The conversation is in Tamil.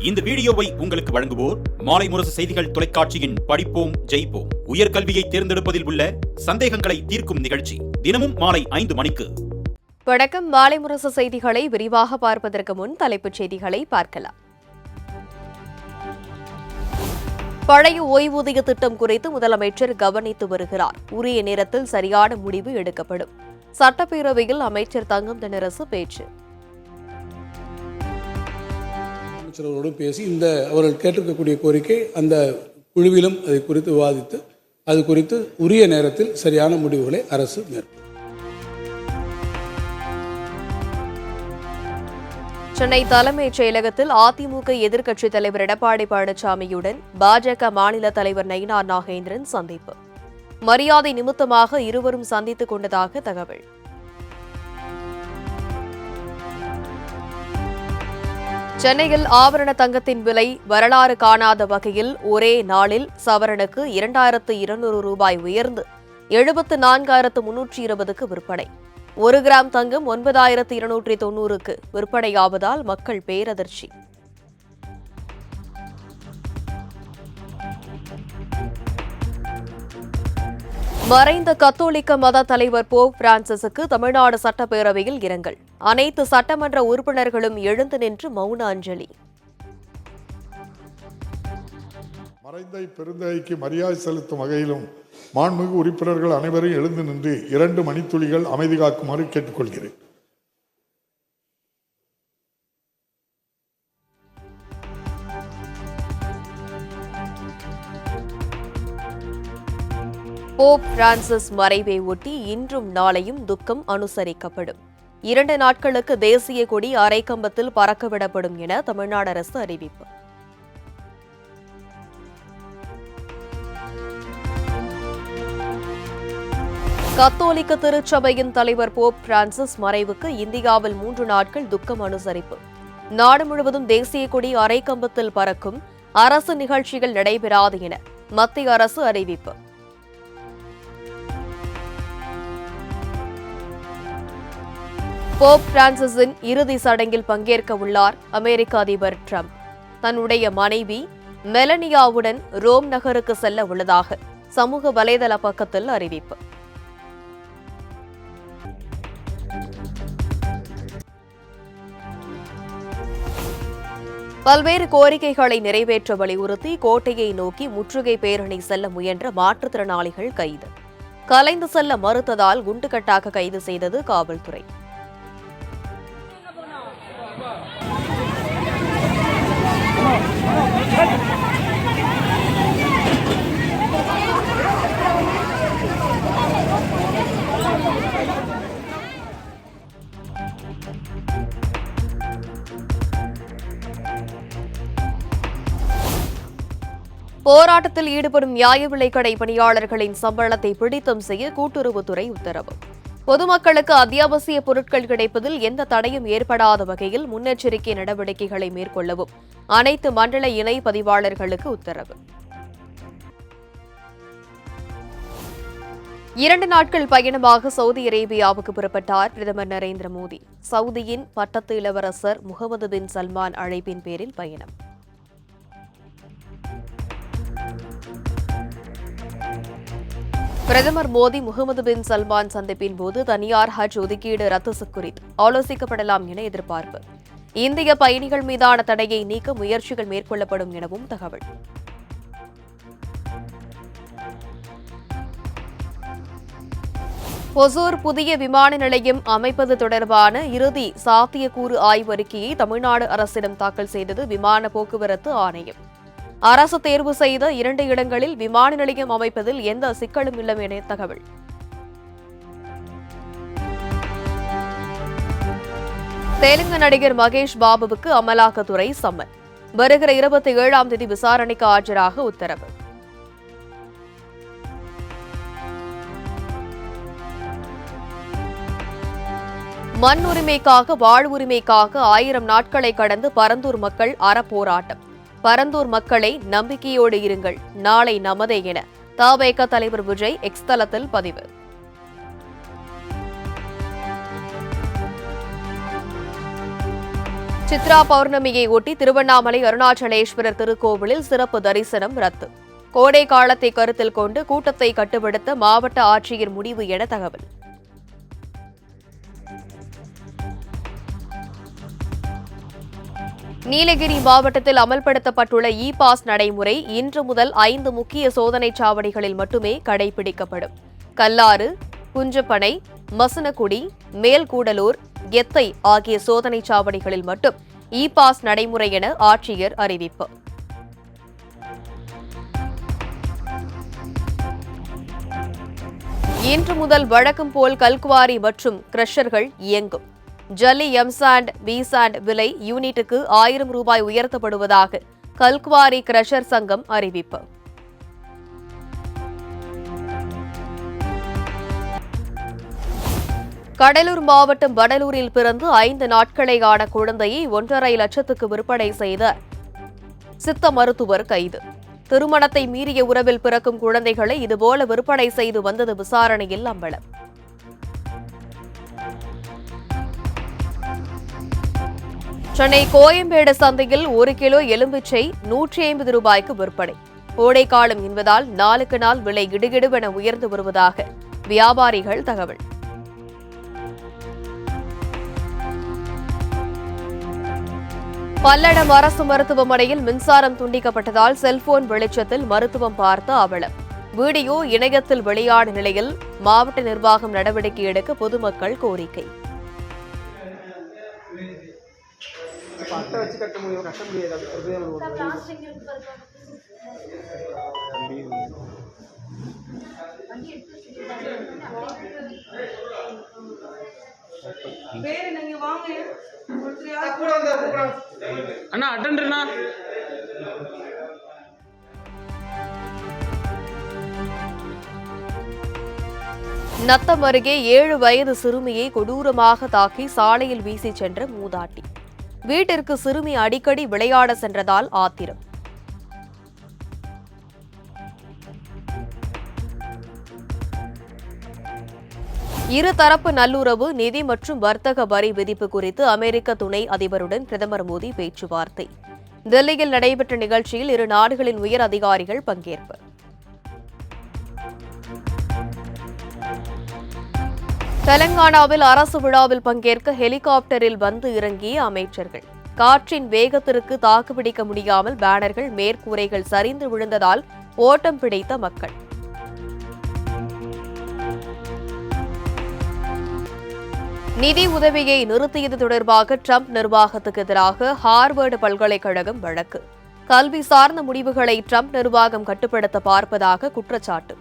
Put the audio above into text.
இந்த வீடியோவை உங்களுக்கு வழங்குவோர் மாலை முரசு செய்திகள் தொலைக்காட்சியின் படிப்போம் ஜெயிப்போம் உயர்கல்வியை தேர்ந்தெடுப்பதில் உள்ள சந்தேகங்களை தீர்க்கும் நிகழ்ச்சி தினமும் மாலை 5 மணிக்கு. வணக்கம். மாலை முரசு செய்திகளை விரிவாக பார்ப்பதற்கு முன் தலைப்புச் செய்திகளை பார்க்கலாம். பழைய ஓய்வூதிய திட்டம் குறித்து முதலமைச்சர் கவனித்து வருகிறார். உரிய நேரத்தில் சரியான முடிவு எடுக்கப்படும். சட்டப்பேரவையில் அமைச்சர் தங்கம் தென்னரசு பேச்சு. அமைச்சரோடு பேசி அவர்கள் கேட்டிருக்கக்கூடிய கோரிக்கை அந்த குழுவிலும் அதை குறித்து விவாதித்து அது குறித்து உரிய நேரத்தில் சரியான முடிவுகளை அரசு மேற்கொள்ளும். சென்னை தலைமைச் செயலகத்தில் அதிமுக எதிர்க்கட்சித் தலைவர் எடப்பாடி பழனிசாமியுடன் பாஜக மாநில தலைவர் நயினார் நாகேந்திரன் சந்திப்பு. மரியாதை நிமித்தமாக இருவரும் சந்தித்துக் கொண்டதாக தகவல். சென்னையில் ஆபரண தங்கத்தின் விலை வரலாறு காணாத வகையில் ஒரே நாளில் சவரனுக்கு 2200 ரூபாய் உயர்ந்து 74,320க்கு விற்பனை. 1 கிராம் தங்கம் 9290க்கு விற்பனையாவதால் மக்கள் பேரதிர்ச்சி. மறைந்த கத்தோலிக்க மத தலைவர் போப் பிரான்சிஸுக்கு தமிழ்நாடு சட்டப்பேரவையில் இரங்கல். அனைத்து சட்டமன்ற உறுப்பினர்களும் எழுந்து நின்று மௌன அஞ்சலி. மறைந்த பெருந்தகைக்கு மரியாதை செலுத்தும் வகையிலும் மாண்புமிகு உறுப்பினர்கள் அனைவரும் எழுந்து நின்று 2 மணித்துளிகள் அமைதி காக்குமாறு கேட்டுக்கொள்கிறேன். போப் பிரான்சிஸ் மறைவை ஒட்டி இன்றும் நாளையும் துக்கம் அனுசரிக்கப்படும். 2 நாட்களுக்கு தேசிய கொடி அரைக்கம்பத்தில் பறக்கவிடப்படும் என தமிழ்நாடு அரசு அறிவிப்பு. கத்தோலிக்க திருச்சபையின் தலைவர் போப் பிரான்சிஸ் மறைவுக்கு இந்தியாவில் 3 நாட்கள் துக்கம் அனுசரிப்பு. நாடு முழுவதும் தேசிய கொடி அரைக்கம்பத்தில் பறக்கும். அரசு நிகழ்ச்சிகள் நடைபெறாது என மத்திய அரசு அறிவிப்பு. போப் பிரான்சிஸின் இறுதி சடங்கில் பங்கேற்க உள்ளார் அமெரிக்க அதிபர் டிரம்ப். தன்னுடைய மனைவி மெலனியாவுடன் ரோம் நகருக்கு செல்ல உள்ளதாக சமூக வலைதள பக்கத்தில் அறிவிப்பு. பல்வேறு கோரிக்கைகளை நிறைவேற்ற வலியுறுத்தி கோட்டையை நோக்கி முற்றுகை பேரணி செல்ல முயன்ற மாற்றுத்திறனாளிகள் கைது. கலைந்து செல்ல மறுத்ததால் குண்டுகட்டாக கைது செய்தது காவல்துறை. போராட்டத்தில் ஈடுபடும் நியாய விலைக்கடை பணியாளர்களின் சம்பளத்தை பிடித்தம் செய்ய கூட்டுறவுத்துறை உத்தரவு. பொதுமக்களுக்கு அத்தியாவசிய பொருட்கள் கிடைப்பதில் எந்த தடையும் ஏற்படாத வகையில் முன்னெச்சரிக்கை நடவடிக்கைகளை மேற்கொள்ளவும் அனைத்து மண்டல இணை பதிவாளர்களுக்கு உத்தரவு. 2 நாட்கள் பயணமாக சவுதி அரேபியாவுக்கு புறப்பட்டார் பிரதமர் நரேந்திர மோடி. சவுதியின் பட்டத்து இளவரசர் முகமது பின் சல்மான் அழைப்பின் பேரில் பயணம். பிரதமர் மோடி முகமது பின் சல்மான் சந்திப்பின் போது தனியார் ஹஜ் ஒதுக்கீடு ரத்து குறித்து ஆலோசிக்கப்படலாம் என எதிர்பார்ப்பு. இந்திய பயணிகள் மீதான தடையை நீக்க முயற்சிகள் மேற்கொள்ளப்படும் எனவும் தகவல். ஒசூர் புதிய விமான நிலையம் அமைப்பது தொடர்பான இறுதி சாத்தியக்கூறு ஆய்வறிக்கையை தமிழ்நாடு அரசிடம் தாக்கல் செய்தது விமான போக்குவரத்து ஆணையம். அரசு தேர்வு செய்த 2 இடங்களில் விமான நிலையம் அமைப்பதில் எந்த சிக்கலும் இல்லை என தகவல். தெலுங்கு நடிகர் மகேஷ் பாபுவுக்கு அமலாக்கத்துறை சம்மன். வருகிற 27ஆம் தேதி விசாரணைக்கு ஆஜராக உத்தரவு. மண் உரிமைக்காக வாழ்வுரிமைக்காக 1000 நாட்களை கடந்து பரந்தூர் மக்கள் அறப்போராட்டம். பரந்தூர் மக்களை நம்பிக்கையோடு இருங்கள், நாளை நமதே என தவேக தலைவர் விஜய் எக்ஸ் தளத்தில் பதிவு. சித்ரா பௌர்ணமியை ஒட்டி திருவண்ணாமலை அருணாச்சலேஸ்வரர் திருக்கோவிலில் சிறப்பு தரிசனம் ரத்து. கோடை காலத்தை கருத்தில் கொண்டு கூட்டத்தை கட்டுப்படுத்த மாவட்ட ஆட்சியர் முடிவு என தகவல். நீலகிரி மாவட்டத்தில் அமல்படுத்தப்பட்டுள்ள இ பாஸ் நடைமுறை இன்று முதல் 5 முக்கிய சோதனைச் சாவடிகளில் மட்டுமே கடைபிடிக்கப்படும். கல்லாறு, குஞ்சப்பனை, மசனகுடி, மேல்கூடலூர், கெத்தை ஆகிய சோதனைச் சாவடிகளில் மட்டும் இ பாஸ் நடைமுறை என ஆட்சியர் அறிவிப்பு. இன்று முதல் வழக்கம் போல் கல்குவாரி மற்றும் கிரஷர்கள் இயங்கும். ஜல்லி எம்சாண்ட் பிசாண்ட் விலை யூனிட்டுக்கு 1000 ரூபாய் உயர்த்தப்படுவதாக கல்குவாரி கிரஷர் சங்கம் அறிவிப்பு. கடலூர் மாவட்டம் வடலூரில் பிறந்து 5 நாட்களை ஆன குழந்தையை 1.5 லட்சத்துக்கு விற்பனை செய்த சித்த மருத்துவர் கைது. திருமணத்தை மீறிய உறவில் பிறக்கும் குழந்தைகளை இதுபோல விற்பனை செய்து வந்தது விசாரணையில் அம்பலம். சென்னை கோயம்பேடு சந்தையில் 1 கிலோ எலும்பிச்சை 150 ரூபாய்க்கு விற்பனை. கோடைக்காலம் என்பதால் நாளுக்கு நாள் விலை கிடுகிடுவென உயர்ந்து வருவதாக வியாபாரிகள் தகவல். பல்லடம் அரசு மருத்துவமனையில் மின்சாரம் துண்டிக்கப்பட்டதால் செல்போன் வெளிச்சத்தில் மருத்துவம் பார்த்த அவலம். வீடியோ இணையத்தில் வெளியான நிலையில் மாவட்ட நிர்வாகம் நடவடிக்கை எடுக்க பொதுமக்கள் கோரிக்கை. அண்ணா அட்டெண்டர்னா நத்தம் அருகே 7 வயது சிறுமியை கொடூரமாக தாக்கி சாலையில் வீசி சென்ற மூதாட்டி. வீட்டிற்கு சிறுமி அடிக்கடி விளையாட சென்றதால் ஆத்திரம். இருதரப்பு நல்லுறவு, நிதி மற்றும் வர்த்தக வரி விதிப்பு குறித்து அமெரிக்க துணை அதிபருடன் பிரதமர் மோடி பேச்சுவார்த்தை. டெல்லியில் நடைபெற்ற நிகழ்ச்சியில் இரு நாடுகளின் உயர் அதிகாரிகள் பங்கேற்பு. தெலங்கானாவில் அரசு விழாவில் பங்கேற்க ஹெலிகாப்டரில் வந்து இறங்கிய அமைச்சர்கள். காற்றின் வேகத்திற்கு தாக்குப்பிடிக்க முடியாமல் பேனர்கள், மேற்கூரைகள் சரிந்து விழுந்ததால் ஓட்டம் பிடித்த மக்கள். நிதி உதவியை நிறுத்தியது தொடர்பாக ட்ரம்ப் நிர்வாகத்துக்கு எதிராக ஹார்வர்டு பல்கலைக்கழகம் வழக்கு. கல்வி சார்ந்த முடிவுகளை ட்ரம்ப் நிர்வாகம் கட்டுப்படுத்த பார்ப்பதாக குற்றச்சாட்டு.